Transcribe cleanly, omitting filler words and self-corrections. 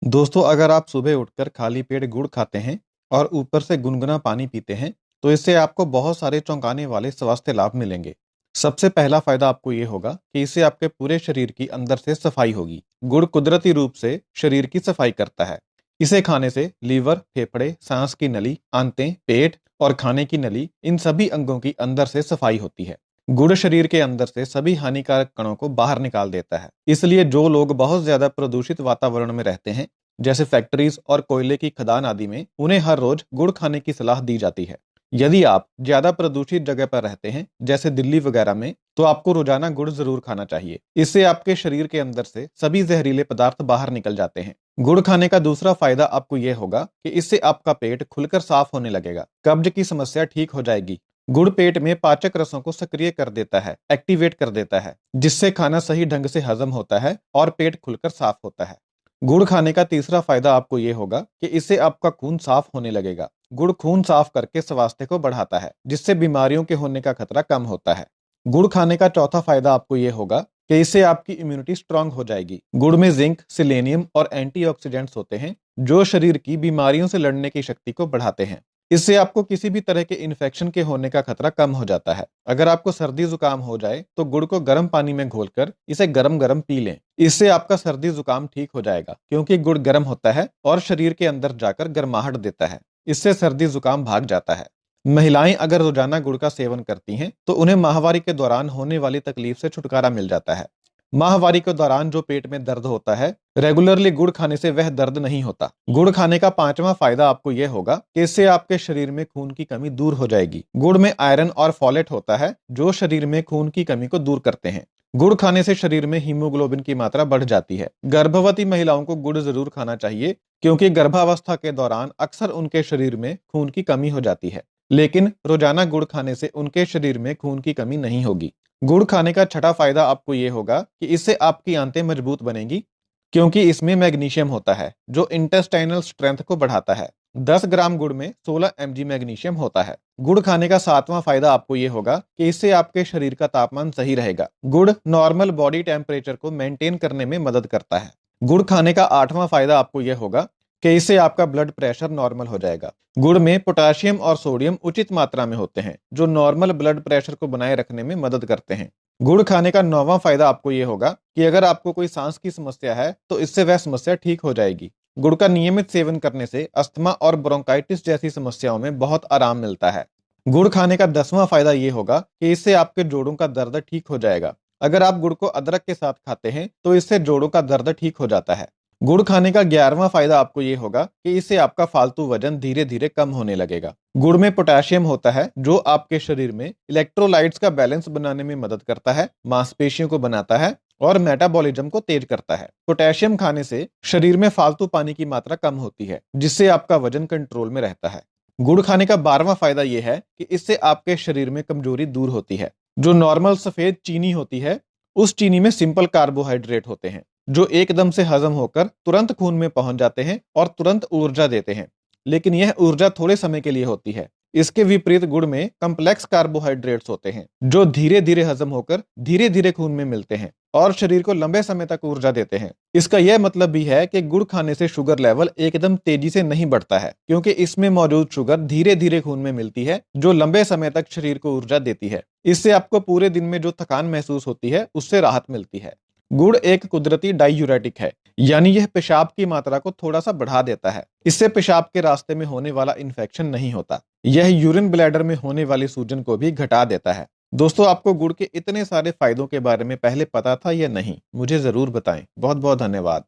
दोस्तों, अगर आप सुबह उठकर खाली पेट गुड़ खाते हैं और ऊपर से गुनगुना पानी पीते हैं, तो इससे आपको बहुत सारे चौंकाने वाले स्वास्थ्य लाभ मिलेंगे। सबसे पहला फायदा आपको ये होगा कि इससे आपके पूरे शरीर की अंदर से सफाई होगी। गुड़ कुदरती रूप से शरीर की सफाई करता है। इसे खाने से लीवर, फेफड़े, सांस की नली, आंतें, पेट और खाने की नली, इन सभी अंगों की अंदर से सफाई होती है। गुड़ शरीर के अंदर से सभी हानिकारक कणों को बाहर निकाल देता है। इसलिए जो लोग बहुत ज्यादा प्रदूषित वातावरण में रहते हैं, जैसे फैक्ट्रीज और कोयले की खदान आदि में, उन्हें हर रोज गुड़ खाने की सलाह दी जाती है। यदि आप ज्यादा प्रदूषित जगह पर रहते हैं, जैसे दिल्ली वगैरह में, तो आपको रोजाना गुड़ जरूर खाना चाहिए। इससे आपके शरीर के अंदर से सभी जहरीले पदार्थ बाहर निकल जाते हैं। गुड़ खाने का दूसरा फायदा आपको यह होगा कि इससे आपका पेट खुलकर साफ होने लगेगा। कब्ज की समस्या ठीक हो जाएगी। गुड़ पेट में पाचक रसों को सक्रिय कर देता है, एक्टिवेट कर देता है, जिससे खाना सही ढंग से हजम होता है और पेट खुलकर साफ होता है। गुड़ खाने का तीसरा फायदा आपको यह होगा कि इससे आपका खून साफ होने लगेगा। गुड़ खून साफ करके स्वास्थ्य को बढ़ाता है, जिससे बीमारियों के होने का खतरा कम होता है। गुड़ खाने का चौथा फायदा आपको यह होगा कि इससे आपकी इम्यूनिटी स्ट्रांग हो जाएगी। गुड़ में जिंक, सेलेनियम और एंटीऑक्सीडेंट्स होते हैं, जो शरीर की बीमारियों से लड़ने की शक्ति को बढ़ाते हैं। इससे आपको किसी भी तरह के इन्फेक्शन के होने का खतरा कम हो जाता है। अगर आपको सर्दी जुकाम हो जाए, तो गुड़ को गर्म पानी में घोलकर इसे गरम गरम पी लें। इससे आपका सर्दी जुकाम ठीक हो जाएगा, क्योंकि गुड़ गर्म होता है और शरीर के अंदर जाकर गर्माहट देता है। इससे सर्दी जुकाम भाग जाता है। महिलाएं अगर रोजाना गुड़ का सेवन करती हैं, तो उन्हें माहवारी के दौरान होने वाली तकलीफ से छुटकारा मिल जाता है। माहवारी के दौरान जो पेट में दर्द होता है, रेगुलरली गुड़ खाने से वह दर्द नहीं होता। गुड़ खाने का पांचवा फायदा आपको यह होगा कि इससे आपके शरीर में खून की कमी दूर हो जाएगी। गुड़ में आयरन और फॉलेट होता है, जो शरीर में खून की कमी को दूर करते हैं। गुड़ खाने से शरीर में हीमोग्लोबिन की मात्रा बढ़ जाती है। गर्भवती महिलाओं को गुड़ जरूर खाना चाहिए, क्योंकि गर्भावस्था के दौरान अक्सर उनके शरीर में खून की कमी हो जाती है। लेकिन रोजाना गुड़ खाने से उनके शरीर में खून की कमी नहीं होगी। गुड़ खाने का छठा फायदा आपको यह होगा कि इससे आपकी आंतें मजबूत बनेंगी, क्योंकि इसमें मैग्नीशियम होता है, जो इंटेस्टाइनल स्ट्रेंथ को बढ़ाता है। 10 ग्राम गुड़ में 16 mg मैग्नीशियम होता है। गुड़ खाने का सातवां फायदा आपको यह होगा कि इससे आपके शरीर का तापमान सही रहेगा। गुड़ नॉर्मल बॉडी टेम्परेचर को मेंटेन करने में मदद करता है। गुड़ खाने का आठवां फायदा आपको यह होगा कि इससे आपका ब्लड प्रेशर नॉर्मल हो जाएगा। गुड़ में पोटेशियम और सोडियम उचित मात्रा में होते हैं, जो नॉर्मल ब्लड प्रेशर को बनाए रखने में मदद करते हैं। गुड़ खाने का नौवां फायदा आपको यह होगा कि अगर आपको कोई सांस की समस्या है, तो इससे वह समस्या ठीक हो जाएगी। गुड़ का नियमित सेवन करने से अस्थमा और ब्रोंकाइटिस जैसी समस्याओं में बहुत आराम मिलता है। गुड़ खाने का 10वां फायदा यह होगा कि इससे आपके जोड़ों का दर्द ठीक हो जाएगा। अगर आप गुड़ को अदरक के साथ खाते हैं, तो इससे जोड़ों का दर्द ठीक हो जाता है। गुड़ खाने का 11वां फायदा आपको यह होगा कि इससे आपका फालतू वजन धीरे धीरे कम होने लगेगा। गुड़ में पोटेशियम होता है, जो आपके शरीर में इलेक्ट्रोलाइट्स का बैलेंस बनाने में मदद करता है, मांसपेशियों को बनाता है और मेटाबॉलिज्म को तेज करता है। पोटेशियम खाने से शरीर में फालतू पानी की मात्रा कम होती है, जिससे आपका वजन कंट्रोल में रहता है। गुड़ खाने का 12वां फायदा यह है कि इससे आपके शरीर में कमजोरी दूर होती है। जो नॉर्मल सफेद चीनी होती है, उस चीनी में सिंपल कार्बोहाइड्रेट होते हैं, जो एकदम से हजम होकर तुरंत खून में पहुंच जाते हैं और तुरंत ऊर्जा देते हैं। लेकिन यह ऊर्जा थोड़े समय के लिए होती है। इसके विपरीत गुड़ में कम्प्लेक्स कार्बोहाइड्रेट्स होते हैं, जो धीरे धीरे हजम होकर धीरे धीरे खून में मिलते हैं और शरीर को लंबे समय तक ऊर्जा देते हैं। इसका यह मतलब भी है कि गुड़ खाने से शुगर लेवल एकदम तेजी से नहीं बढ़ता है, क्योंकि इसमें मौजूद शुगर धीरे धीरे खून में मिलती है, जो लंबे समय तक शरीर को ऊर्जा देती है। इससे आपको पूरे दिन में जो थकान महसूस होती है, उससे राहत मिलती है। गुड़ एक कुदरती डायूरेटिक है, यानी यह पेशाब की मात्रा को थोड़ा सा बढ़ा देता है। इससे पेशाब के रास्ते में होने वाला इन्फेक्शन नहीं होता। यह यूरिन ब्लैडर में होने वाली सूजन को भी घटा देता है। दोस्तों, आपको गुड़ के इतने सारे फायदों के बारे में पहले पता था या नहीं? मुझे जरूर बताएं। बहुत बहुत धन्यवाद।